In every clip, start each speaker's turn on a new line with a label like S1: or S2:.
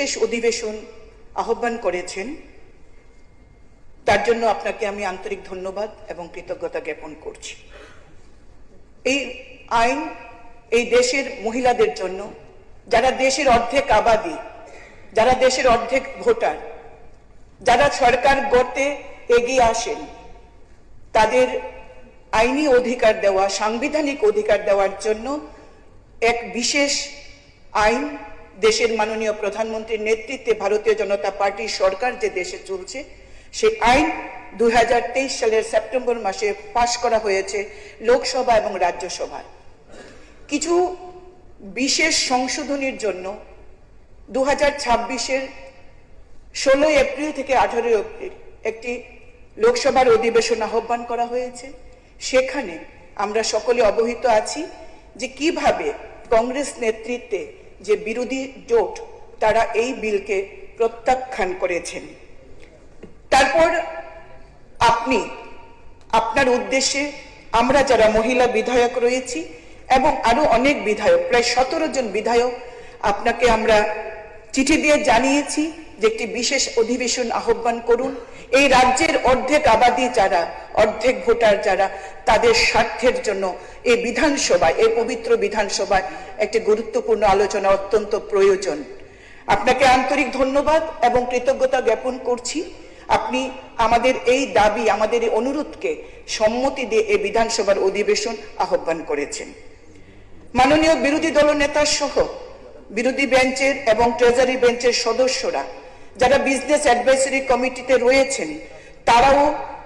S1: বিশেষ অধিবেশন আহ্বান করেছেন, তার জন্য আপনাকে আমি আন্তরিক ধন্যবাদ এবং কৃতজ্ঞতা জ্ঞাপন করছি। এই আইন এই দেশের মহিলাদের জন্য, যারা দেশের অর্ধেক আবাদি, যারা দেশের অর্ধেক ভোটার, যারা সরকার গড়তে এগিয়ে আসেন, তাদের আইনি অধিকার দেওয়া, সাংবিধানিক অধিকার দেওয়ার জন্য এক বিশেষ আইন দেশের মাননীয় প্রধানমন্ত্রীর নেতৃত্বে ভারতীয় জনতা পার্টির সরকার যে দেশে চলছে, সেই আইন 2023 সালের সেপ্টেম্বর মাসে পাশ করা হয়েছে লোকসভা এবং রাজ্যসভায়। কিছু বিশেষ সংশোধনীর জন্য 2026-এর 16 এপ্রিল থেকে 18 এপ্রিল একটি লোকসভার অধিবেশন আহ্বান করা হয়েছে। সেখানে আমরা সকলে অবহিত আছি যে কিভাবে কংগ্রেস নেতৃত্বে যে বিরোধী জোট, তারা এই বিলকে প্রত্যাখ্যান করেছেন। তারপর আপনি আপনার উদ্দেশ্যে আমরা যারা মহিলা বিধায়ক রয়েছি এবং আরো অনেক বিধায়ক, প্রায় 17 জন বিধায়ক, আপনাকে আমরা চিঠি দিয়ে জানিয়েছি যে একটি বিশেষ অধিবেশন আহ্বান করুন। এই রাজ্যের অর্ধেক আবাদি যারা, অর্ধেক ভোটার যারা, তাদের স্বার্থের জন্য এই বিধানসভায়, এই পবিত্র বিধানসভায় একটি গুরুত্বপূর্ণ আলোচনা অত্যন্ত প্রয়োজন। আপনাকে আন্তরিক ধন্যবাদ এবং কৃতজ্ঞতা জ্ঞাপন করছি। আপনি আমাদের এই দাবি, আমাদের এই অনুরোধকে সম্মতি দিয়ে এই বিধানসভার অধিবেশন আহ্বান করেছেন। মাননীয় বিরোধী দলনেতা সহ বিরোধী বেঞ্চের এবং ট্রেজারি বেঞ্চের সদস্যরা যারা বিজনেস অ্যাডভাইসারি কমিটিতে রয়েছেন, তারাও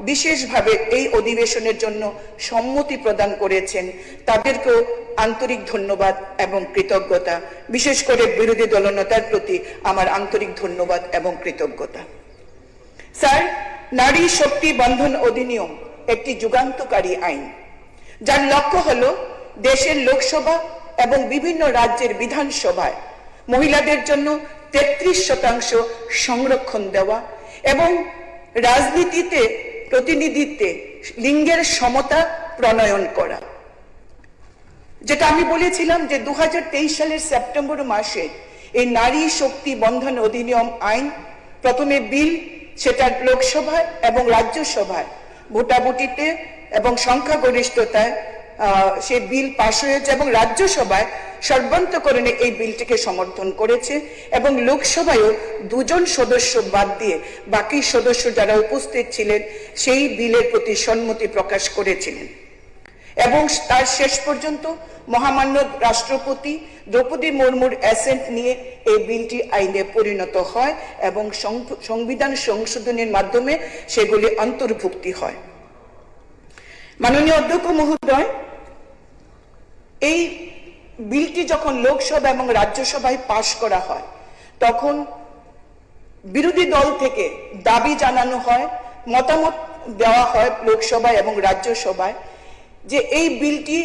S1: বিশেষভাবে এই অধিবেশনের জন্য সম্মতি প্রদান করেছেন। তাদেরকেও আন্তরিক ধন্যবাদ এবং কৃতজ্ঞতা। বিশেষ করে বিরোধী দলনেতার প্রতি আমার আন্তরিক ধন্যবাদ এবং কৃতজ্ঞতা। স্যার, নারী শক্তি বন্ধন অধিনিয়ম একটি যুগান্তকারী আইন, যার লক্ষ্য হলো দেশের লোকসভা এবং বিভিন্ন রাজ্যের বিধানসভায় মহিলাদের জন্য 33% সংরক্ষণ দেওয়া এবং রাজনীতিতে, প্রতিনিধিত্বে লিঙ্গের সমতা প্রণয়ন করা। যেটা আমি বলেছিলাম যে 2023 সালের সেপ্টেম্বর মাসে এই নারী শক্তি বন্ধন অধিনিয়ম আইন প্রথমে বিল, সেটা লোকসভায় এবং রাজ্যসভায় ভোটাভুটিতে এবং সংখ্যাগরিষ্ঠতায় সে বিল পাশ হয়েছে এবং রাজ্যসভায় সর্বান্তকরণে এই বিলটিকে সমর্থন করেছে এবং লোকসভায়ও 2 জন সদস্য বাদ দিয়ে বাকি সদস্য যারা উপস্থিত ছিলেন সেই বিলের প্রতি সম্মতি প্রকাশ করেছিলেন এবং তার শেষ পর্যন্ত মহামান্য রাষ্ট্রপতি দ্রৌপদী মুর্মুর অ্যাসেন্ট নিয়ে এই বিলটি আইনে পরিণত হয় এবং সংবিধান সংশোধনের মাধ্যমে সেগুলি অন্তর্ভুক্তি হয়। মাননীয় অধ্যক্ষ মহোদয়, এই বিলটি যখন লোকসভা এবং রাজ্যসভায় পাশ করা হয়, তখন বিরোধী দল থেকে দাবি জানানো হয়, মতামত দেওয়া হয় লোকসভায় এবং রাজ্যসভায় যে এই বিলটি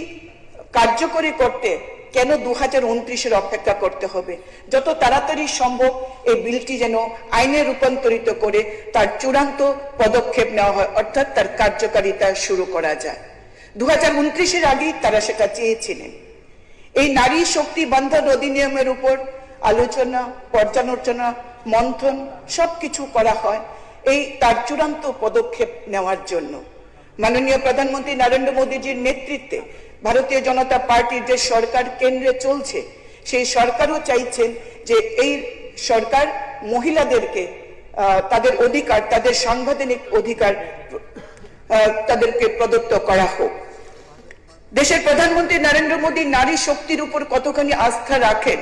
S1: কার্যকরী করতে কেন 2029-এর অপেক্ষা করতে হবে, যত তাড়াতাড়ি সম্ভব এই বিলটি যেন আইনে রূপান্তরিত করে তার চূড়ান্ত পদক্ষেপ নেওয়া হয়, অর্থাৎ তার কার্যকারিতা শুরু করা যায়। 2029-এর আগেই তারা সেটা চেয়েছিলেন। এই নারী শক্তি বন্ধন অধিনিয়মের উপর আলোচনা, পর্যালোচনা, মন্থন সবকিছু করা হয় এই তার চূড়ান্ত পদক্ষেপ নেওয়ার জন্য। মাননীয় প্রধানমন্ত্রী নরেন্দ্র মোদীজির নেতৃত্বে ভারতীয় জনতা পার্টির যে সরকার কেন্দ্রে চলছে, সেই সরকারও চাইছেন যে এই সরকার মহিলাদেরকে তাদের অধিকার, তাদের সাংবিধানিক অধিকার তাদেরকে প্রদত্ত করা হোক। দেশের প্রধানমন্ত্রী নরেন্দ্র মোদী নারী শক্তির উপর কতখানি আস্থা রাখেন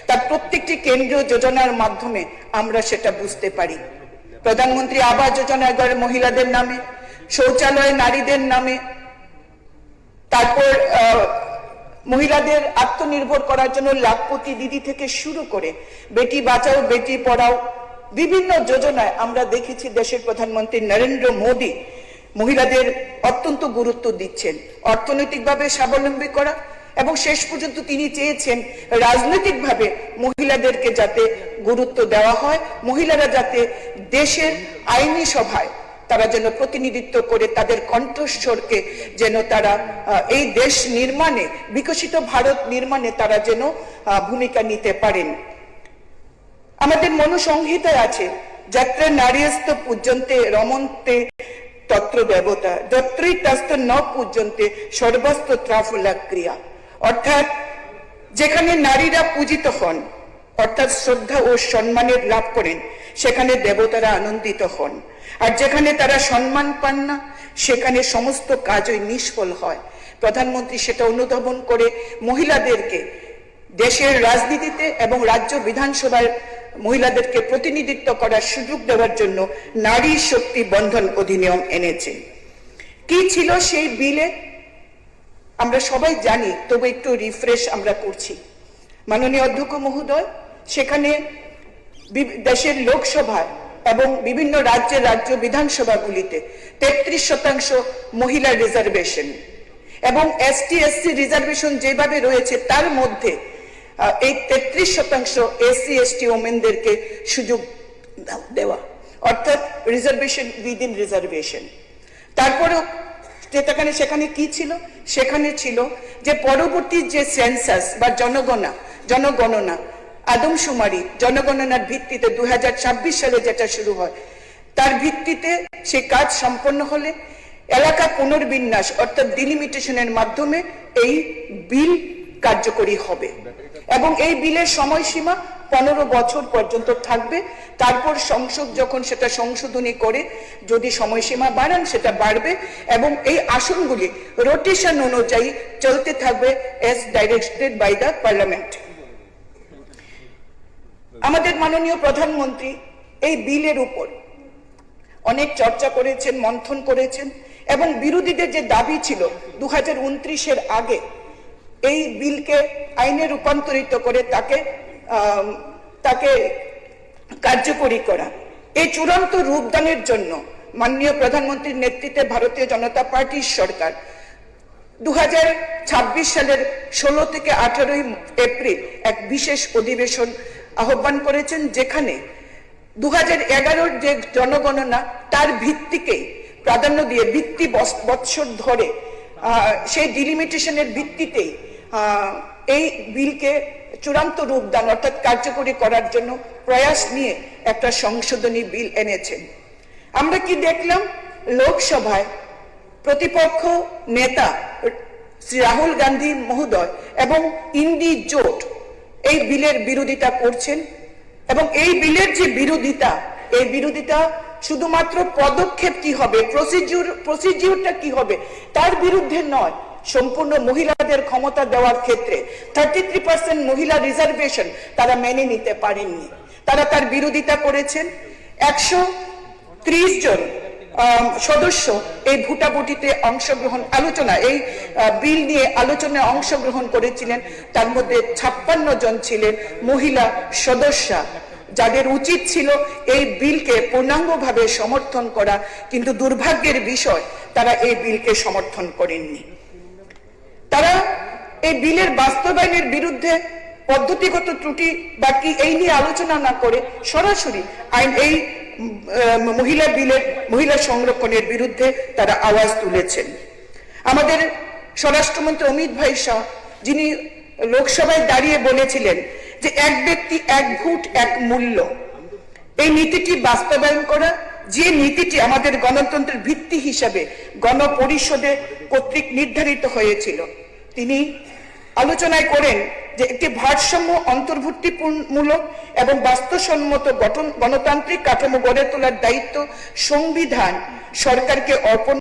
S1: তার প্রত্যেকটি কেন্দ্রীয় যোজনার মাধ্যমে আমরা সেটা বুঝতে পারি। প্রধানমন্ত্রী আবাস যোজনা গড়ে মহিলাদের নামে, শৌচালয় নারীদের নামে, তারপর মহিলাদের আত্মনির্ভর করার জন্য লাখপতি দিদি থেকে শুরু করে বেটি বাঁচাও বেটি পড়াও বিভিন্ন যোজনায় আমরা দেখেছি দেশের প্রধানমন্ত্রী নরেন্দ্র মোদী মহিলাদের অত্যন্ত গুরুত্ব দিচ্ছেন, অর্থনৈতিকভাবে স্বাবলম্বী করা এবং শেষ পর্যন্ত তিনি চেয়েছেন রাজনৈতিকভাবে মহিলাদেরকে যাতে গুরুত্ব দেওয়া হয়, মহিলারা যাতে দেশের আইনি সভায় তারা যেন প্রতিনিধিত্ব করে তাদের কণ্ঠস্বরকে যেন তারা এই দেশ নির্মাণে, বিকশিত ভারত নির্মাণে তারা যেন ভূমিকা নিতে পারেন। আমাদের মনুসংহিতায় আছে, যত্র নারীস্ত পূজ্যন্তে রমন্তে তত্র দেবতা, যত্রৈতাস্ত ন পূজ্যন্তে সর্বস্ত ত্রাফলা ক্রিয়া। অর্থাৎ যেখানে নারীরা পূজিত হন, অর্থাৎ শ্রদ্ধা ও সম্মানের লাভ করেন, সেখানে দেবতারা আনন্দিত হন। আর যেখানে তারা সম্মান পান না, সেখানে সমস্ত কাজই নিষ্ফল হয়। প্রধানমন্ত্রী সেটা অনুধাবন করে মহিলাদেরকে দেশের রাজনীতিতে এবং রাজ্য বিধানসভার মহিলাদেরকে প্রতিনিধিত্ব করার সুযোগ দেওয়ার জন্য নারী শক্তি বন্ধন অধিনিয়ম এনেছেন। কি ছিল সেই বিলে আমরা সবাই জানি, তবে একটু রিফ্রেশ আমরা করছি। মাননীয় অধ্যক্ষ মহোদয়, সেখানে দেশের লোকসভায় এবং বিভিন্ন রাজ্য বিধানসভাগুলিতে 33% মহিলা রিজার্ভেশন এবং ST/SC রিজার্ভেশন যেভাবে রয়েছে, তার মধ্যে এই 33% SC/ST ওমেনদেরকে সুযোগ দেওয়া, অর্থাৎ রিজার্ভেশন উইদিন রিজার্ভেশন। তারপরেও সেখানে কি ছিল? সেখানে ছিল যে পরবর্তী যে সেন্সাস বা জনগণনা আদমশুমারি জনগণনার ভিত্তিতে 2026 সালে যেটা শুরু হয়, তার ভিত্তিতে সে কাজ সম্পন্ন হলে এলাকা পুনর্বিন্যাস অর্থাৎ ডিলিমিটেশনের মাধ্যমে এই বিল কার্যকরী হবে এবং এই বিলের সময়সীমা 15 বছর পর্যন্ত থাকবে। তারপর সংসদ যখন সেটা সংশোধনী করে যদি সময়সীমা বাড়ান, সেটা বাড়বে এবং এই আসনগুলি রোটেশন অনুযায়ী চলতে থাকবে as directed by the parliament। আমাদের মাননীয় প্রধানমন্ত্রী এই বিলের উপর অনেক চর্চা করেছেন, মন্থন করেছেন এবং বিরোধীদের যে দাবি ছিল 2029-এর আগে এই বিলকে আইনে রূপান্তরিত করে তাকে কার্যকরী করা, এই চূড়ান্ত রূপদানের জন্য মাননীয় প্রধানমন্ত্রীর নেতৃত্বে ভারতীয় জনতা পার্টির সরকার 2026 সালের 16 থেকে 18 এপ্রিল এক বিশেষ অধিবেশন আহ্বান করেছেন, যেখানে 2011-র যে জনগণনা তার ভিত্তিকে প্রাধান্য দিয়ে ভিত্তি বৎসর ধরে সেই ডিলিমিটেশনের ভিত্তিতেই এই বিলকে চূড়ান্ত রূপদান অর্থাৎ কার্যকরী করার জন্য প্রয়াস নিয়ে একটা সংশোধনী বিল এনেছেন। আমরা কি দেখলাম? লোকসভায় প্রতিপক্ষ নেতা শ্রী রাহুল গান্ধী মহোদয় এবং ইন্ডি জোট এই বিলের বিরোধিতা করছেন এবং এই বিলের যে বিরোধিতা শুধুমাত্র পদক্ষেপ কি হবে, প্রসিডিউরটা কি হবে তার বিরুদ্ধে নয়, সম্পূর্ণ মহিলাদের ক্ষমতা দেওয়ার ক্ষেত্রে 33% মহিলা রিজার্ভেশন তারা মেনে নিতে পারেননি, তারা তার বিরোধিতা করেছেন। 130 জন সদস্য এই ভোটাভুটিতে অংশগ্রহণ এই বিল নিয়ে আলোচনায় অংশগ্রহণ করেছিলেন। তার মধ্যে 56 জন ছিলেন মহিলা সদস্যা, যাদের উচিত ছিল এই বিলকে পূর্ণাঙ্গভাবে সমর্থন করা, কিন্তু দুর্ভাগ্যের বিষয় তারা এই বিলকে সমর্থন করেননি। তারা এই বিলের বাস্তবায়নের বিরুদ্ধে পদ্ধতিগত ত্রুটি বা কি এই নিয়ে আলোচনা না করে সরাসরি এই মহিলা সংরক্ষণের বিরুদ্ধে তারা আওয়াজ তুলেছেন। আমাদের স্বরাষ্ট্রমন্ত্রী অমিত ভাই শাহ, যিনি লোকসভায় দাঁড়িয়ে বলেছিলেন যে এক ব্যক্তি এক ভোট এক মূল্য, এই নীতিটি বাস্তবায়ন করা, যে নীতিটি আমাদের গণতন্ত্রের ভিত্তি হিসাবে গণপরিষদে কর্তৃক নির্ধারিত হয়েছিল, তিনি আলোচনায় করেন যে একটি ভারসাম্য অন্তর্ভুক্তিমূলক এবং বাস্তবসম্মত গণতান্ত্রিক কাঠামো গড়ে তোলার দায়িত্ব সংবিধান সরকারকে অর্পণ